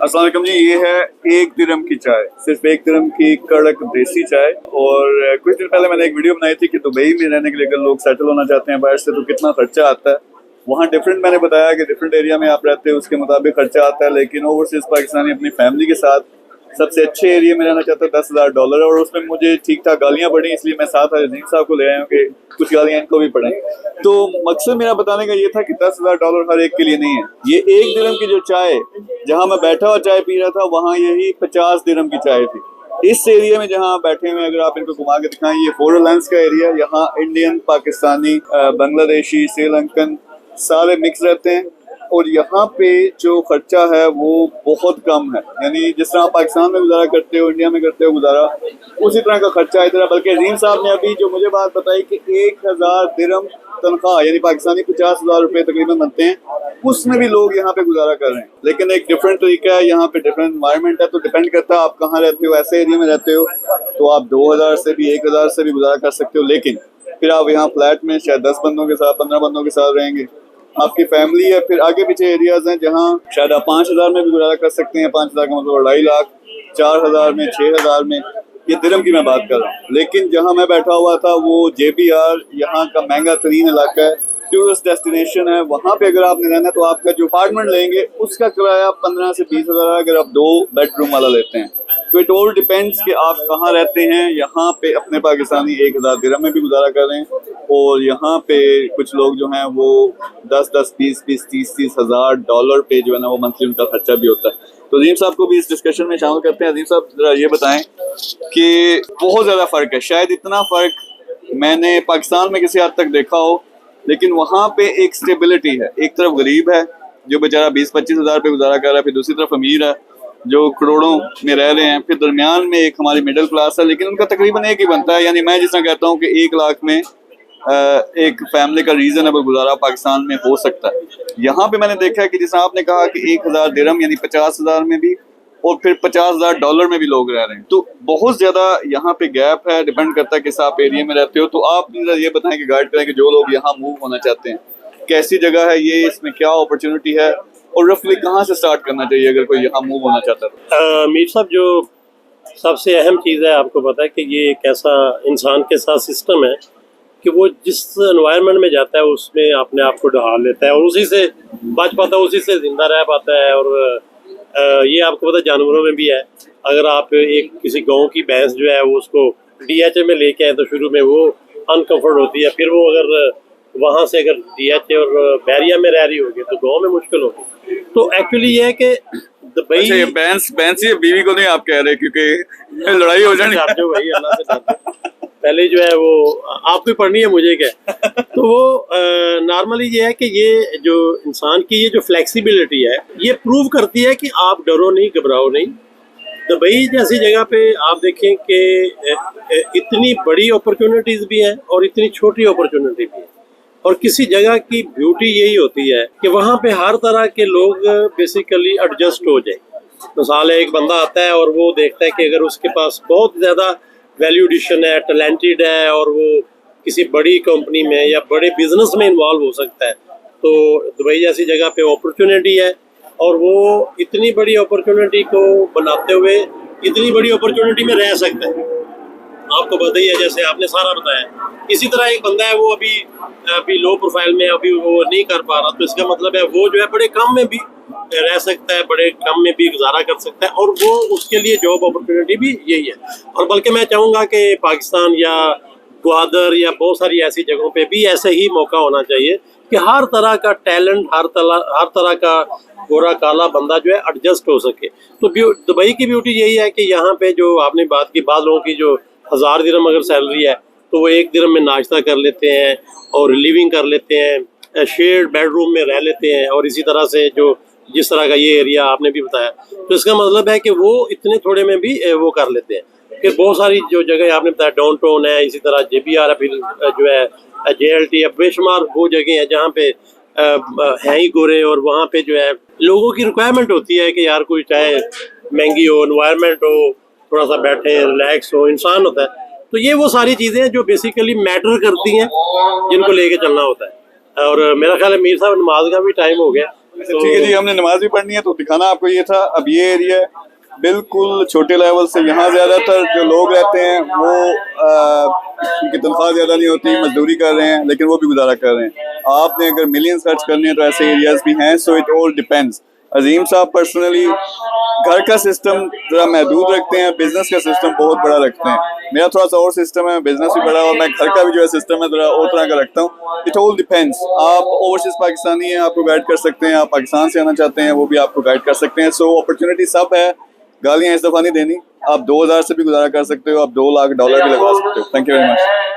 अस्सलाम वालेकुम जी। ये है 1 दिरहम की चाय, सिर्फ 1 दिरहम की कड़क देसी चाय। और कुछ दिन पहले मैंने एक वीडियो बनाई थी कि दुबई में रहने के लिए अगर लोग सेटल होना चाहते हैं बाहर से तो कितना खर्चा आता है। वहाँ डिफरेंट मैंने बताया कि डिफरेंट एरिया में आप रहते हो उसके मुताबिक खर्चा आता है, लेकिन ओवरसीज पाकिस्तानी अपनी फैमिली के साथ सबसे अच्छे एरिया में रहना चाहता है $10,000। और उसमें मुझे ठीक ठाक गालियाँ पड़ी, इसलिए मैं साथ अजीम साहब को ले आया हूँ कि कुछ गालियाँ इनको भी पड़ें। तो मकसद मेरा बताने का ये था कि $10,000 हर एक के लिए नहीं है। ये 1 दिरहम की जो चाय, जहाँ मैं बैठा हुआ चाय पी रहा था, वहाँ यही 50 दिरहम की चाय थी। इस एरिया में जहाँ आप बैठे हुए, अगर आप इनको घुमा के दिखाएं, ये फोरलैंड्स का एरिया, यहाँ इंडियन, पाकिस्तानी, बांग्लादेशी, श्रीलंकन सारे मिक्स रहते हैं। और यहाँ पे जो खर्चा है वो बहुत कम है, यानी जिस तरह आप पाकिस्तान में गुजारा करते हो, इंडिया में करते हो गुजारा, उसी तरह का खर्चा इधर है। बल्कि अजीम साहब ने अभी जो मुझे बात बताई कि 1000 दिरहम तनख्वाह, यानी पाकिस्तानी 50,000 रुपये तकरीबन बनते हैं, उसमें भी लोग यहाँ पे गुजारा कर रहे हैं। लेकिन एक डिफरेंट तरीका है, यहाँ पे डिफरेंट एनवायरनमेंट है, तो डिपेंड करता है आप कहाँ रहते हो। ऐसे एरिया में रहते हो तो आप 2000 से भी 1000 से भी गुजारा कर सकते हो, लेकिन फिर आप यहाँ फ्लैट में शायद 10 बंदों के साथ, 15 बंदों के साथ रहेंगे, आपकी फैमिली है। फिर आगे पीछे एरियाज हैं जहाँ शायद आप 5000 में भी गुजारा कर सकते हैं। 5000 का मतलब 2.5 लाख, 4000 में, 6000 में, ये दिरहम की मैं बात कर रहा हूँ। लेकिन जहाँ मैं बैठा हुआ था वो JBR यहाँ का महंगा तरीन इलाका है, टूरिस्ट डेस्टिनेशन है। वहाँ पे अगर आपने रहना है तो आपका जो अपार्टमेंट लेंगे उसका किराया 15 से 20,000 है, अगर आप 2 बेडरूम वाला लेते हैं। तो इट ऑल डिपेंड्स कि आप कहाँ रहते हैं। यहाँ पे अपने पाकिस्तानी 1000 दिरहम में भी गुजारा कर रहे हैं, और यहाँ पे कुछ लोग जो हैं वो 10-10, 20-20, 30-30 हज़ार डॉलर पे जो है ना वो मंथली उनका खर्चा भी होता है। तो अजीम साहब को भी इस डिस्कशन में शामिल करते हैं। अजीम साहब जरा ये बताएं कि बहुत ज़्यादा फ़र्क है, शायद इतना फ़र्क मैंने पाकिस्तान में किसी हद तक देखा हो, लेकिन वहाँ पे एक स्टेबिलिटी है। एक तरफ गरीब है जो बेचारा 20-25 हज़ार पे गुजारा कर रहा है, फिर दूसरी तरफ अमीर है जो करोड़ों में रह रहे हैं, फिर दरमियान में एक हमारी मिडिल क्लास है, लेकिन उनका तकरीबन एक ही बनता है। यानी मैं जिस तरह कहता हूँ कि 1 लाख में एक फैमिली का रीजनेबल गुजारा पाकिस्तान में हो सकता है। यहाँ पे मैंने देखा है कि जैसा आपने कहा कि 1000 दिरहम यानी 50,000 में भी, और फिर $50,000 में भी लोग रह रहे हैं। तो बहुत ज्यादा यहाँ पे गैप है, डिपेंड करता है किस आप एरिया में रहते हो। तो आप ये बताएं कि गाइड करें कि जो लोग यहाँ मूव होना चाहते हैं, कैसी जगह है ये, इसमें क्या अपॉर्चुनिटी है, और रफली कहाँ से स्टार्ट करना चाहिए अगर कोई यहाँ मूव होना चाहता है। मीर साहब, जो सबसे अहम चीज़ है, आपको पता है कि ये एक ऐसा इंसान के साथ सिस्टम है कि वो जिस एनवायरनमेंट में जाता है उसमें अपने आप को ढाल लेता है और उसी से बच पाता है, उसी से ज़िंदा रह पाता है। और ये आपको पता है जानवरों में भी है। अगर आप एक किसी गांव की भैंस जो है वो उसको DHA में लेके आए तो शुरू में वो अनकम्फर्ट होती है, फिर वो अगर वहाँ से अगर DHA और बैरिया में रह रही होगी तो गाँव में मुश्किल होगी। तो एक्चुअली ये है कि दुबई, अच्छा, ये बैंस ये बीवी को नहीं आप कह रहे, क्योंकि लड़ाई हो जानी। भाई अल्लाह से डरते। पहले जो है वो आपको पढ़नी है, मुझे क्या। तो वो नॉर्मली ये है कि ये जो इंसान की ये जो फ्लेक्सिबिलिटी है ये प्रूव करती है कि आप डरो नहीं, घबराओ नहीं। दुबई जैसी जगह पे आप देखें कि इतनी बड़ी अपॉर्चुनिटीज़ भी हैं और इतनी छोटी अपॉर्चुनिटी भी है। और किसी जगह की ब्यूटी यही होती है कि वहाँ पे हर तरह के लोग बेसिकली एडजस्ट हो जाए। मिसाल है, एक बंदा आता है और वो देखता है कि अगर उसके पास बहुत ज़्यादा वैल्यू एडिशन है, टैलेंटेड है और वो किसी बड़ी कंपनी में या बड़े बिजनेस में इन्वॉल्व हो सकता है, तो दुबई जैसी जगह पे अपॉर्चुनिटी है। और वो इतनी बड़ी अपॉर्चुनिटी को बनाते हुए इतनी बड़ी अपॉर्चुनिटी में रह सकता है। आपको पता ही है, जैसे आपने सारा बताया। इसी तरह एक बंदा है वो अभी लो प्रोफाइल में, अभी वो नहीं कर पा रहा, तो इसका मतलब है वो जो है बड़े कम में भी रह सकता है, बड़े कम में भी गुजारा कर सकता है, और वो उसके लिए जॉब अपॉर्चुनिटी भी यही है। और बल्कि मैं चाहूँगा कि पाकिस्तान या ग्वादर या बहुत सारी ऐसी जगहों पे भी ऐसे ही मौका होना चाहिए कि हर तरह का टैलेंट, हर तरह का गोरा काला बंदा जो है एडजस्ट हो सके। तो दुबई की ब्यूटी यही है कि यहाँ पे जो आपने बात की, बाद लोगों की जो 1000 दिरहम अगर सैलरी है तो वो 1 दिरहम में नाश्ता कर लेते हैं और लिविंग कर लेते हैं, शेयर्ड बेडरूम में रह लेते हैं। और इसी तरह से जो जिस तरह का ये एरिया आपने भी बताया, तो इसका मतलब है कि वो इतने थोड़े में भी वो कर लेते हैं। फिर बहुत सारी जो जगह आपने बताया, डाउनटाउन है, इसी तरह JBR है, फिर जो है JLT है, बेशुमार वो जगह हैं जहाँ पे हैं ही गोरे, और वहाँ पे जो है लोगों की रिक्वायरमेंट होती है कि यार कोई चाहे महंगी हो, एनवायरनमेंट हो, थोड़ा सा बैठे रिलैक्स हो, इंसान होता है। तो ये वो सारी चीज़ें हैं जो बेसिकली मैटर करती हैं, जिनको लेके चलना होता है। और मेरा ख्याल है मीर साहब नमाज का भी टाइम हो गया, तो ठीक है जी, हमने नमाज भी पढ़नी है तो दिखाना आपको ये था। अब ये एरिया बिल्कुल छोटे लेवल से, यहाँ ज्यादातर जो लोग रहते हैं वो उनकी तनख्वाह ज्यादा नहीं होती, मजदूरी कर रहे हैं, लेकिन वो भी गुजारा कर रहे हैं। आपने अगर मिलियन खर्च करने हैं तो ऐसे एरियाज भी हैं। So it all depends. Azeem साहब पर्सनली घर का सिस्टम जरा महदूद रखते हैं, बिजनेस का सिस्टम बहुत बड़ा रखते हैं। मेरा थोड़ा सा और सिस्टम है, बिजनेस भी बड़ा, और मैं घर का भी जो है सिस्टम है जरा और तरह का रखता हूँ। It all depends. आप ओवरसीज पाकिस्तानी हैं, आपको गाइड कर सकते हैं। आप पाकिस्तान से आना चाहते हैं, वो भी आपको गाइड कर सकते हैं। सो अपॉर्चुनिटी सब है, गालियाँ इस दफ़ा नहीं देनी। आप 2000 से भी गुजारा कर सकते हो, आप $2 लाख भी लगा सकते हो। Thank you very much.